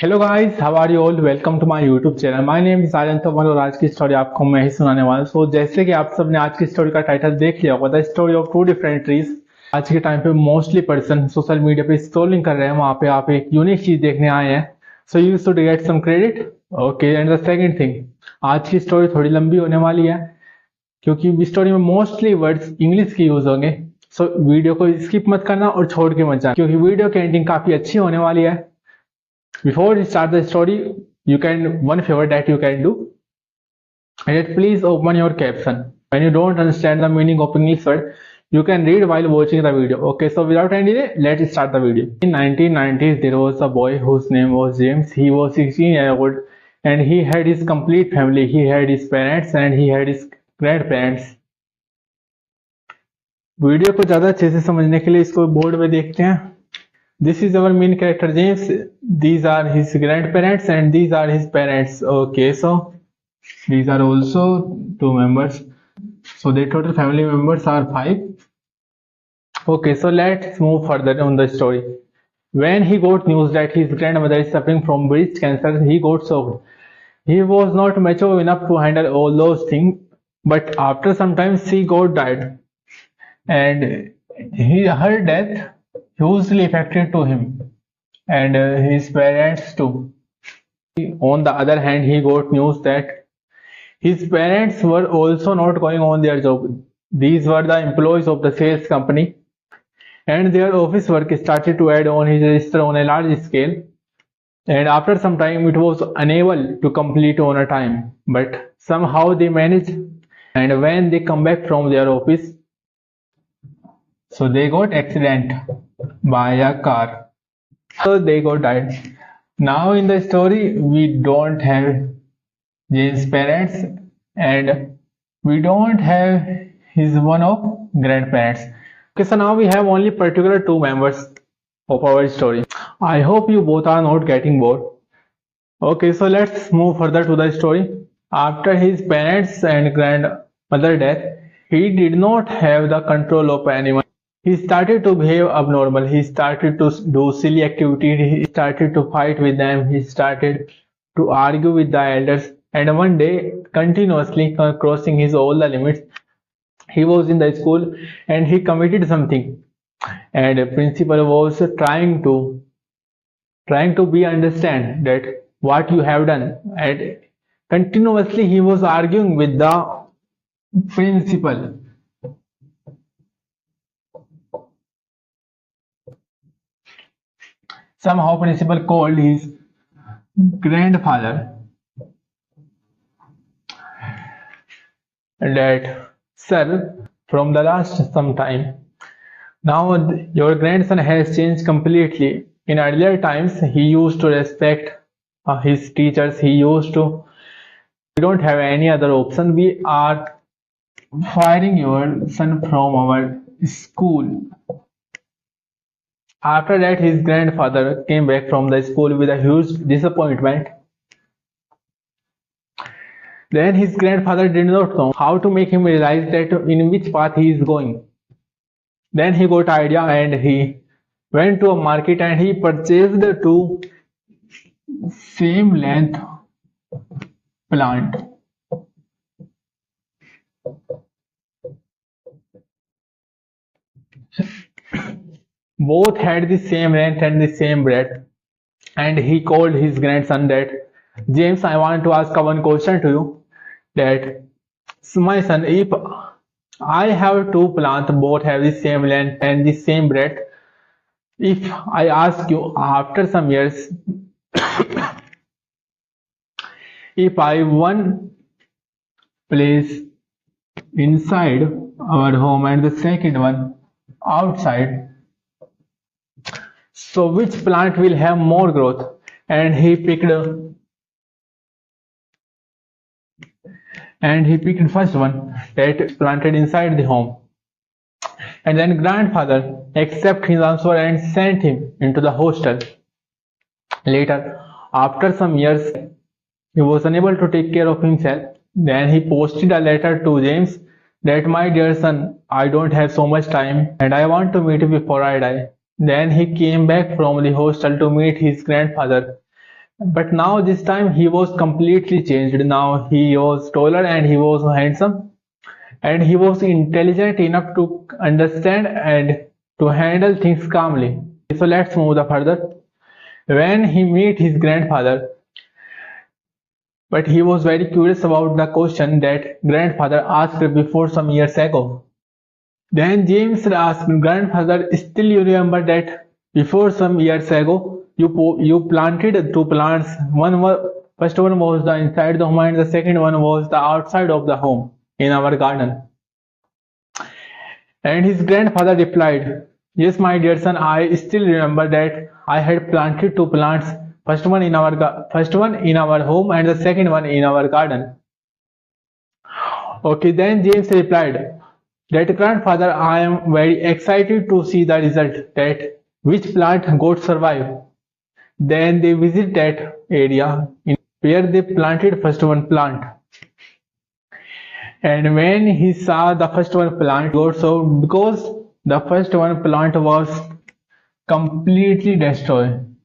Hello guys, how are you all? Welcome to my YouTube channel. My name is Aryan Tomar और आज की story आपको मैं ही सुनाने वाला हूँ। जैसे कि आप सबने आज की स्टोरी का टाइटल देख लिया होगा, the story of two different trees. आज के टाइम पे मोस्टली पर्सन सोशल मीडिया पे स्क्रॉलिंग कर रहे हैं, वहां पे आप एक यूनिक चीज देखने आए हैं। So you should get some credit. Okay, and the second thing, आज की स्टोरी थोड़ी लंबी होने वाली है क्योंकि स्टोरी में मोस्टली वर्ड्स इंग्लिश के यूज होंगे। सो वीडियो को स्किप मत करना और छोड़ के मत जाना क्योंकि वीडियो की एंडिंग काफी अच्छी होने वाली है। Before we start the story, you can one favor that you can do, and that please open your caption. When you don't understand the meaning of English word, you can read while watching the video. Okay, so without any delay, let's start the video. In 1990s, there was a boy whose name was James. He was 16 years old, and he had his complete family. He had his parents and he had his grandparents. Video को ज़्यादा अच्छे से समझने के लिए इसको board में देखते हैं। This is our main character James. These are his grandparents and these are his parents. Okay, so these are also two members. So the total family members are 5. Okay, so let's move further on the story. When he got news that his grandmother is suffering from breast cancer, he got shocked. He was not mature enough to handle all those things, but after some time she got died, and her death hugely affected to him and his parents too. On the other hand, he got news that his parents were also not going on their job. These were the employees of the sales company, and their office work started to add on his register on a large scale. And after some time, it was unable to complete on a time, but somehow they managed. And when they come back from their office, so they got accident by a car. So they got died. Now in the story, we don't have James' parents and we don't have his one of grandparents. Okay, so now we have only particular two members of our story. I hope you both are not getting bored. Okay, so let's move further to the story. After his parents and grandmother death, he did not have the control of anyone. He started to behave abnormal. He started to do silly activities. He started to fight with them. He started to argue with the elders. And one day, continuously crossing his all the limits, he was in the school and he committed something. And the principal was trying to be understand that what you have done. And continuously he was arguing with the principal. Somehow principal called his grandfather that, sir, from the last some time, now your grandson has changed completely. In earlier times, he used to respect his teachers. He used to. We don't have any other option. We are firing your son from our school. After that, his grandfather came back from the school with a huge disappointment. Then his grandfather did not know how to make him realize that in which path he is going. Then he got idea and he went to a market and he purchased two same length plant. Both had the same length and the same breadth. And he called his grandson that, James, I want to ask one question to you. That, my son, if I have two plants, both have the same length and the same breadth, if I ask you after some years, if I one place inside our home and the second one outside, so which plant will have more growth? And he picked first one that is planted inside the home. And then grandfather accepted his answer and sent him into the hostel. Later, after some years, he was unable to take care of himself. Then he posted a letter to James that, my dear son, I don't have so much time and I want to meet you before I die. Then he came back from the hostel to meet his grandfather. But now this time he was completely changed. Now he was taller and he was handsome and he was intelligent enough to understand and to handle things calmly. So let's move the further. When he met his grandfather, but he was very curious about the question that grandfather asked before some years ago. Then James asked, grandfather, still you remember that before some years ago you planted two plants. First one was the inside the home and the second one was the outside of the home in our garden. And his grandfather replied, yes, my dear son, I still remember that I had planted two plants, first one in our home and the second one in our garden. Okay, then James replied, that grandfather, I am very excited to see the result that which plant got survive. Then they visit that area where they planted first one plant. And when he saw the first one plant got so because the first one plant was completely destroyed.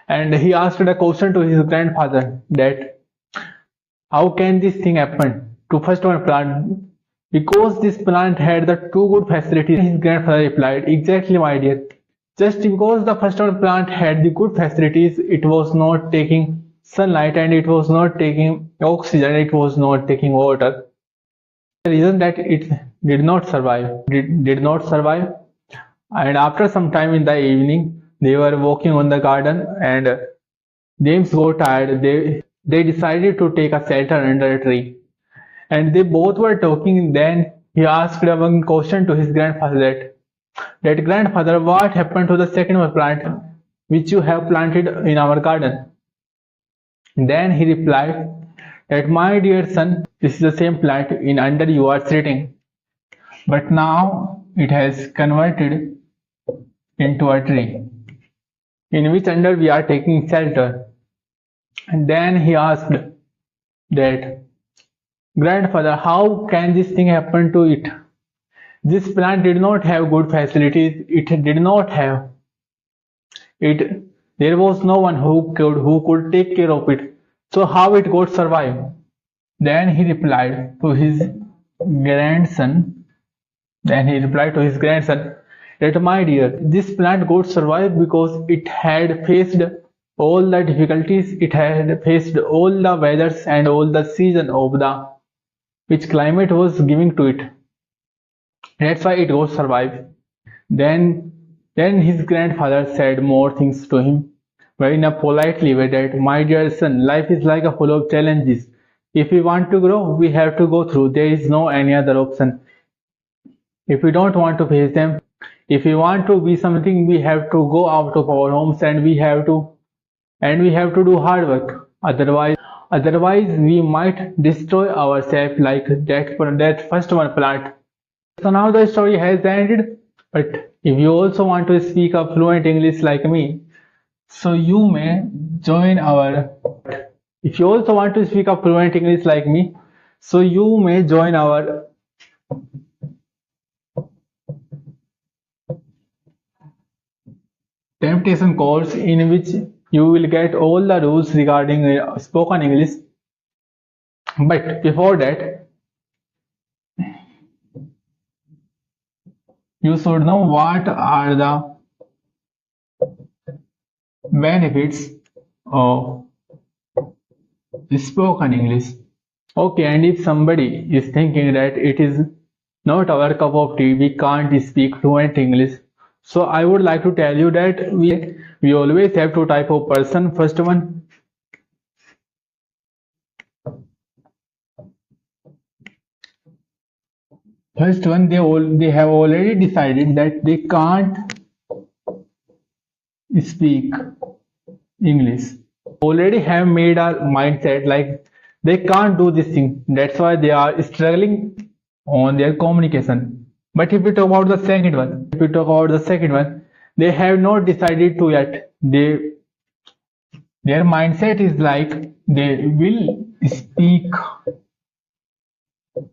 And he asked a question to his grandfather that how can this thing happen to first one plant? Because this plant had the two good facilities. His grandfather replied, exactly my dear. Just because the first one plant had the good facilities, it was not taking sunlight and it was not taking oxygen, it was not taking water. The reason that it did not survive. And after some time in the evening, they were walking on the garden and James got tired. They decided to take a shelter under a tree. And they both were talking. Then he asked one question to his grandfather that grandfather, what happened to the second plant which you have planted in our garden? Then he replied that my dear son, this is the same plant in under you are sitting, but now it has converted into a tree in which under we are taking shelter. And then he asked that grandfather, how can this thing happen to it? This plant did not have good facilities. It did not have it. There was no one who could take care of it. So how it got survive? Then he replied to his grandson. Then he replied to his grandson that my dear, this plant got survive because it had faced all the difficulties. It had faced all the weathers and all the season of the which climate was giving to it. That's why it got survive. Then then his grandfather said more things to him, very in a politely way that my dear son, life is like a full of challenges. If we want to grow, we have to go through. There is no any other option. If we don't want to face them, if we want to be something, we have to go out of our homes and we have to do hard work. Otherwise we might destroy ourselves like that first one plant. So now the story has ended. But if you also want to speak a fluent English like me, so you may join our. If you also want to speak a fluent English like me, so you may join our temptation course in which you will get all the rules regarding spoken English. But before that, you should know what are the benefits of spoken English. Okay, and if somebody is thinking that it is not our cup of tea, we can't speak fluent English. So I would like to tell you that we always have two type of person. First one they have already decided that they can't speak English. Already have made a mindset like they can't do this thing. That's why they are struggling on their communication. But if we talk about the second one, they have not decided to yet. Their mindset is like they will speak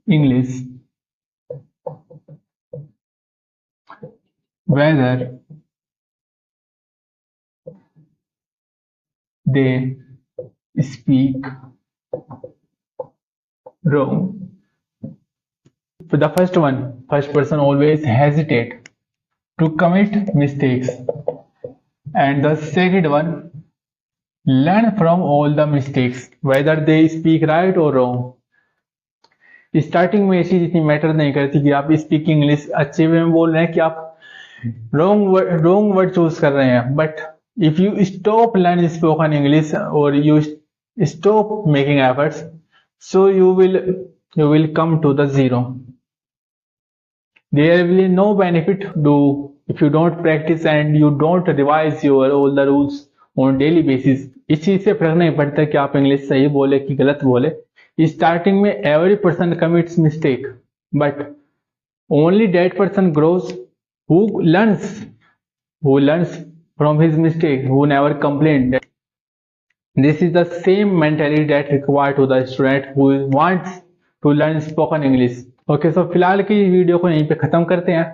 English, whether they speak wrong. For the first one, first person always hesitate to commit mistakes, and the second one, learn from all the mistakes, whether they speak right or wrong. Starting में ये चीज इतनी matter नहीं करती कि आप speaking English अच्छे वे में बोल रहे हैं कि आप रॉन्ग वर्ड चूज कर रहे हैं, but if you stop learn spoken English और you stop making efforts, so you will come to the zero. There will be no benefit to if you don't practice and you don't revise your all the rules on daily basis. इस चीज से फर्क नहीं पड़ता कि आप English सही बोले कि गलत बोले. स्टार्टिंग में every person commits mistake, but only that person grows who learns from his mistake, who never complained. This is the same mentality that required to the student who wants to learn spoken English. Okay, so फिलहाल की video को यहीं पे खत्म करते हैं.